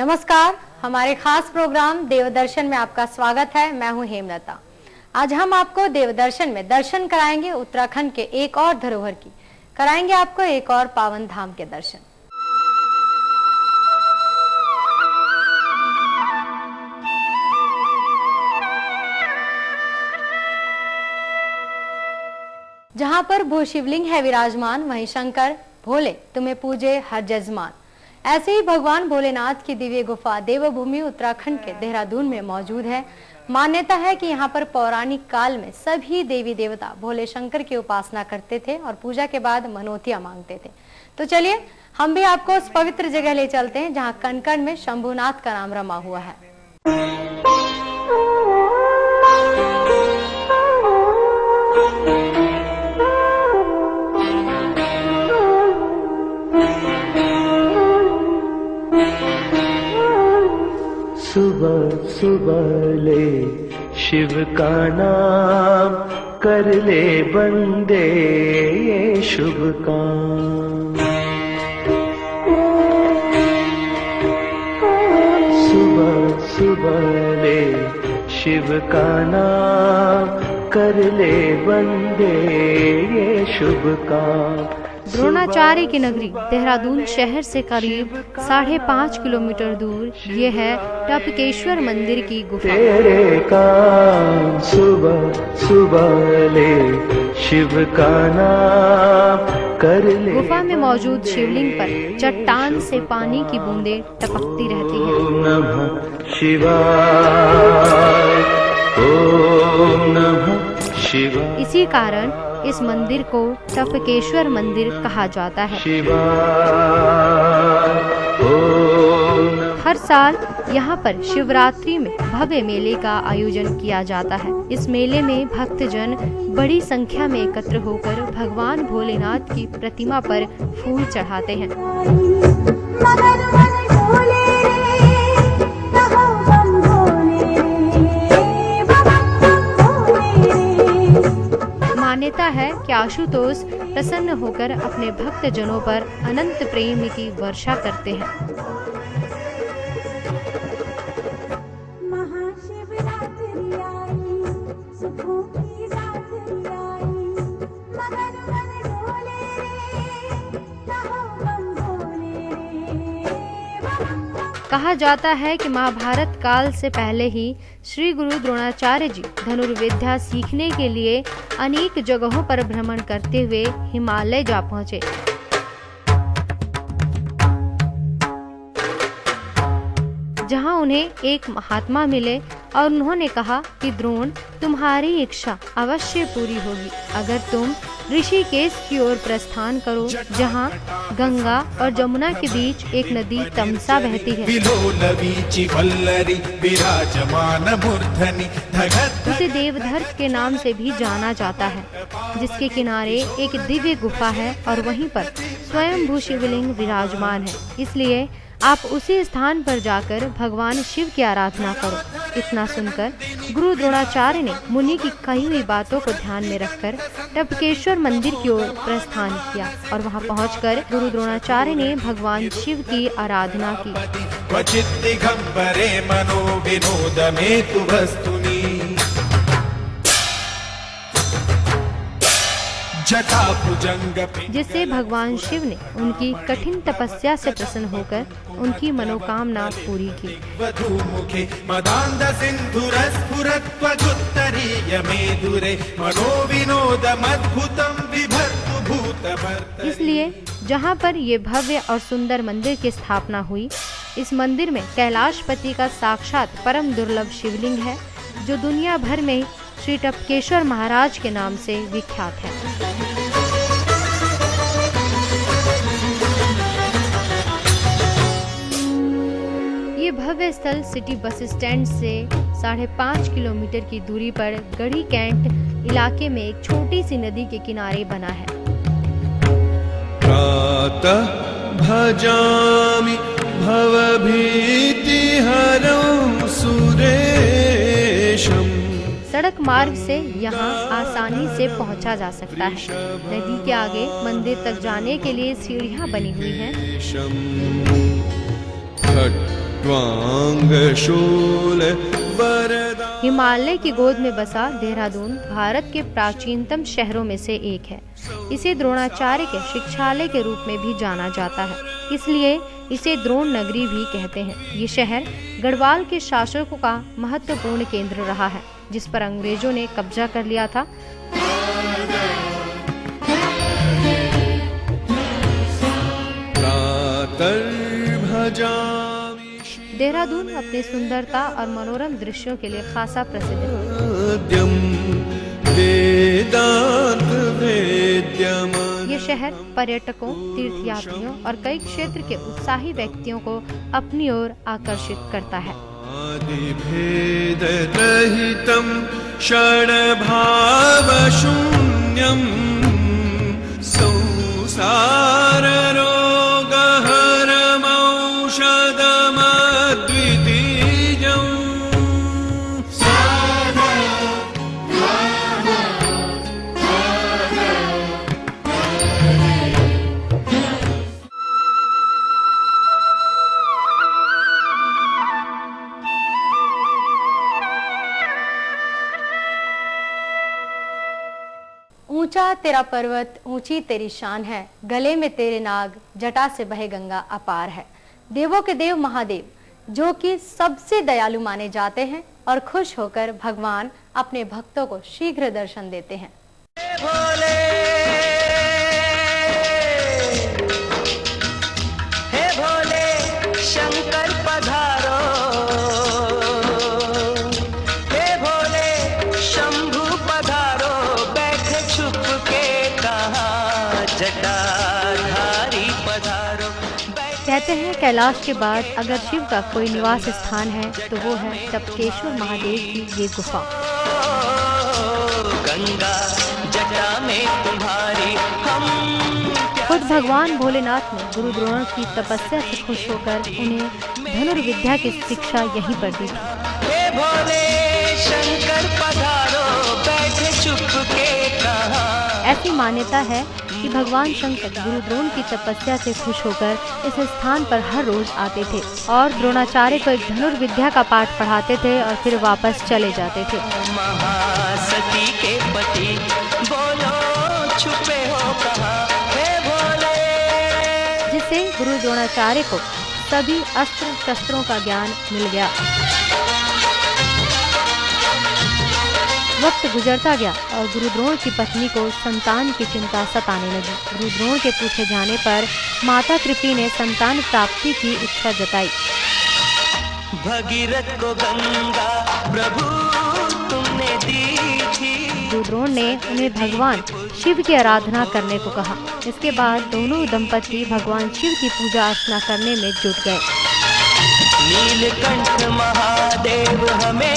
नमस्कार, हमारे खास प्रोग्राम देवदर्शन में आपका स्वागत है। मैं हूं हेमलता। आज हम आपको देवदर्शन में दर्शन कराएंगे उत्तराखंड के एक और धरोहर की, कराएंगे आपको एक और पावन धाम के दर्शन। जहां पर भू शिवलिंग है विराजमान, वहीं शंकर भोले तुम्हें पूजे हर जजमान। ऐसे ही भगवान भोलेनाथ की दिव्य गुफा देवभूमि उत्तराखंड के देहरादून में मौजूद है। मान्यता है कि यहाँ पर पौराणिक काल में सभी देवी देवता भोले शंकर की उपासना करते थे और पूजा के बाद मनोतियां मांगते थे। तो चलिए हम भी आपको उस पवित्र जगह ले चलते हैं जहाँ कण-कण में शंभुनाथ का नाम रमा हुआ है। सुबह सुबह ले शिव का नाम, कर ले बंदे ये शुभ काम। सुबह सुबह ले शिव का नाम, कर ले बंदे ये शुभ काम। द्रोणाचार्य की नगरी देहरादून शहर से करीब 5.5 किलोमीटर दूर ये है टपकेश्वर मंदिर की गुफा। तेरे काम सुबह सुबह ले शिव का नाम, कर ले। गुफा में मौजूद शिवलिंग पर चट्टान से पानी की बूंदें टपकती रहती हैं। ओम नमः शिवाय, ओम नमः शिवाय। इसी कारण इस मंदिर को टपकेश्वर मंदिर कहा जाता है। हर साल यहाँ पर शिवरात्रि में भव्य मेले का आयोजन किया जाता है। इस मेले में भक्तजन बड़ी संख्या में एकत्र होकर भगवान भोलेनाथ की प्रतिमा पर फूल चढ़ाते हैं। मान्यता है कि आशुतोष प्रसन्न होकर अपने भक्त जनों पर अनंत प्रेम की वर्षा करते हैं। कहा जाता है कि महाभारत काल से पहले ही श्री गुरु द्रोणाचार्य जी धनुर्विद्या सीखने के लिए अनेक जगहों पर भ्रमण करते हुए हिमालय जा पहुंचे। जहां उन्हें एक महात्मा मिले और उन्होंने कहा कि द्रोण, तुम्हारी इच्छा अवश्य पूरी होगी अगर तुम ऋषिकेश की ओर प्रस्थान करो, जहां गंगा और जमुना के बीच एक नदी तमसा बहती है। उसे देवधर के नाम से भी जाना जाता है, जिसके किनारे एक दिव्य गुफा है और वहीं पर स्वयं भू शिवलिंग विराजमान है। इसलिए आप उसी स्थान पर जाकर भगवान शिव की आराधना करो। इतना सुनकर गुरु द्रोणाचार्य ने मुनि की कही हुई बातों को ध्यान में रखकर टपकेश्वर मंदिर की ओर प्रस्थान किया और वहां पहुंचकर गुरु द्रोणाचार्य ने भगवान शिव की आराधना की। जिससे भगवान शिव ने उनकी कठिन तपस्या से प्रसन्न होकर उनकी मनोकामना पूरी की। इसलिए जहाँ पर ये भव्य और सुंदर मंदिर की स्थापना हुई, इस मंदिर में कैलाशपति का साक्षात परम दुर्लभ शिवलिंग है, जो दुनिया भर में श्री टपकेश्वर महाराज के नाम से विख्यात है। ये भव्य स्थल सिटी बस स्टैंड से 5.5 किलोमीटर की दूरी पर गढ़ी कैंट इलाके में एक छोटी सी नदी के किनारे बना है। प्रातः भजामि भवभीतिहरं सुरेशम्। सड़क मार्ग से यहाँ आसानी से पहुँचा जा सकता है। नदी के आगे मंदिर तक जाने के लिए सीढ़ियाँ बनी हुई हैं। त्वांगशूल वरदा। हिमालय की गोद में बसा देहरादून भारत के प्राचीनतम शहरों में से एक है। इसे द्रोणाचार्य के शिक्षालय के रूप में भी जाना जाता है, इसलिए इसे द्रोण नगरी भी कहते हैं। ये शहर गढ़वाल के शासकों का महत्वपूर्ण केंद्र रहा है, जिस पर अंग्रेजों ने कब्जा कर लिया था। देहरादून अपनी सुंदरता और मनोरम दृश्यों के लिए खासा प्रसिद्ध है। ये शहर पर्यटकों, तीर्थयात्रियों और कई क्षेत्र के उत्साही व्यक्तियों को अपनी ओर आकर्षित करता है। भेद रहितं षड्भाव शून्यं संसार रोगहरमौषधमद्वितीयम्। ऊंचा तेरा पर्वत, ऊंची तेरी शान है, गले में तेरे नाग, जटा से बहे गंगा अपार है। देवों के देव महादेव, जो कि सबसे दयालु माने जाते हैं और खुश होकर भगवान अपने भक्तों को शीघ्र दर्शन देते हैं। हे भोले शंकर पधारो, हे भोले शंभु पधारो, बैठे छुप के कहाँ जटाधारी पधारो। कहते हैं कैलाश के बाद अगर शिव का कोई निवास स्थान है तो वो है टपकेश्वर महादेव की ये गुफा। गंगा जटा में तुम्हारी हम। खुद भगवान भोलेनाथ ने गुरु द्रोण की तपस्या से खुश होकर उन्हें धनुर्विद्या की शिक्षा यहीं पर दी थी। हे भोले शंकर पधारो, बैठे चुप के कहाँ। ऐसी मान्यता है कि भगवान शंकर गुरु द्रोण की तपस्या से खुश होकर इस स्थान पर हर रोज आते थे और द्रोणाचार्य को एक धनुर्विद्या का पाठ पढ़ाते थे और फिर वापस चले जाते थे। महासती के पति बोलो छुपे हो कहाँ, हे भोले। जिससे गुरु द्रोणाचार्य को सभी अस्त्र शस्त्रों का ज्ञान मिल गया। वक्त गुजरता गया और गुरु द्रोण की पत्नी को संतान की चिंता सताने लगी। गुरु द्रोण के पूछे जाने पर माता कृपी ने संतान प्राप्ति की इच्छा जताई। भगीरथ को गंगा प्रभु तुमने दी थी। गुरु द्रोण ने उन्हें भगवान शिव की आराधना करने को कहा। इसके बाद दोनों दंपति भगवान शिव की पूजा अर्चना करने में जुट गए। नीलकंठ महादेव हमें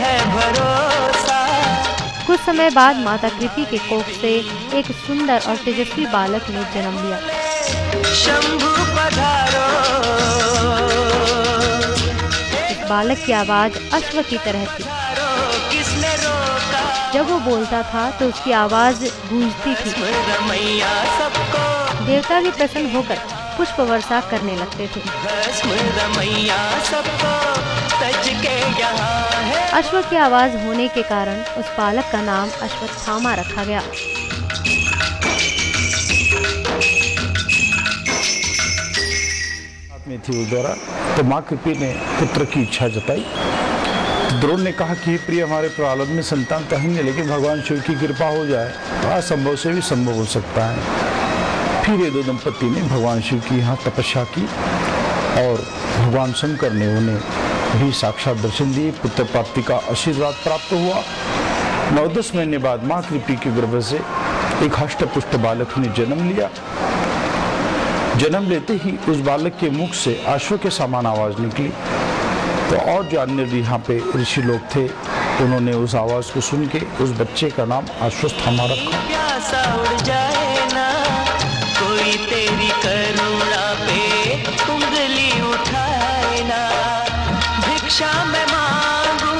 है भरोसा। कुछ समय बाद माता कृपी के कोख से एक सुंदर और तेजस्वी बालक ने जन्म लिया। शंभु पधारो। इस बालक की आवाज अश्व की तरह थी। किसने रोका? जब वो बोलता था तो उसकी आवाज गूंजती थी। रमैया सबको देवता भी प्रसन्न होकर पुष्प वर्षा करने लगते थे। रमैया सबको तज के यहाँ है। अश्व की आवाज होने के कारण उस बालक का नाम अश्वत्थामा रखा गया। में थी उस द्वारा तो माँ कृपी ने पुत्र की इच्छा जताई। द्रोण ने कहा कि प्रिय हमारे प्रारब्ध में संतान तो नहीं, लेकिन भगवान शिव की कृपा हो जाए तो असंभव से भी संभव हो सकता है। फिर ये दो दंपति ने भगवान शिव की यहाँ तपस्या की और भगवान शंकर ने उन्हें भी साक्षात दर्शन दिए। पुत्र प्राप्ति का आशीर्वाद प्राप्त हुआ। 9-10 महीने बाद माँ कृपी के गर्भ से एक हष्ट-पुष्ट बालक ने जन्म लिया। जन्म लेते ही उस बालक के मुख से अश्व के समान आवाज निकली। तो और जो अन्य यहाँ पे ऋषि लोग थे, उन्होंने उस आवाज को सुन के उस बच्चे का नाम अश्वत्थामा रखा। प्यासा उड़ जाए ना कोई तेरी करुणा पे उंगली उठाए ना। भिक्षा मैं मांगू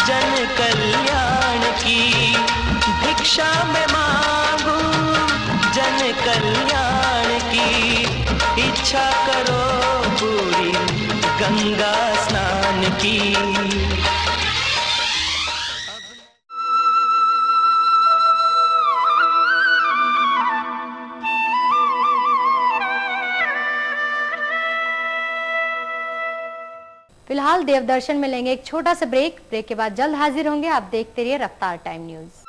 जन कल्याण की, भिक्षा मैं मांगू जन कल्याण की। इच्छा करो पूरी गंगा स्नान की। फिलहाल देव दर्शन में लेंगे एक छोटा सा ब्रेक के बाद जल्द हाजिर होंगे। आप देखते रहिए रफ्तार टाइम न्यूज।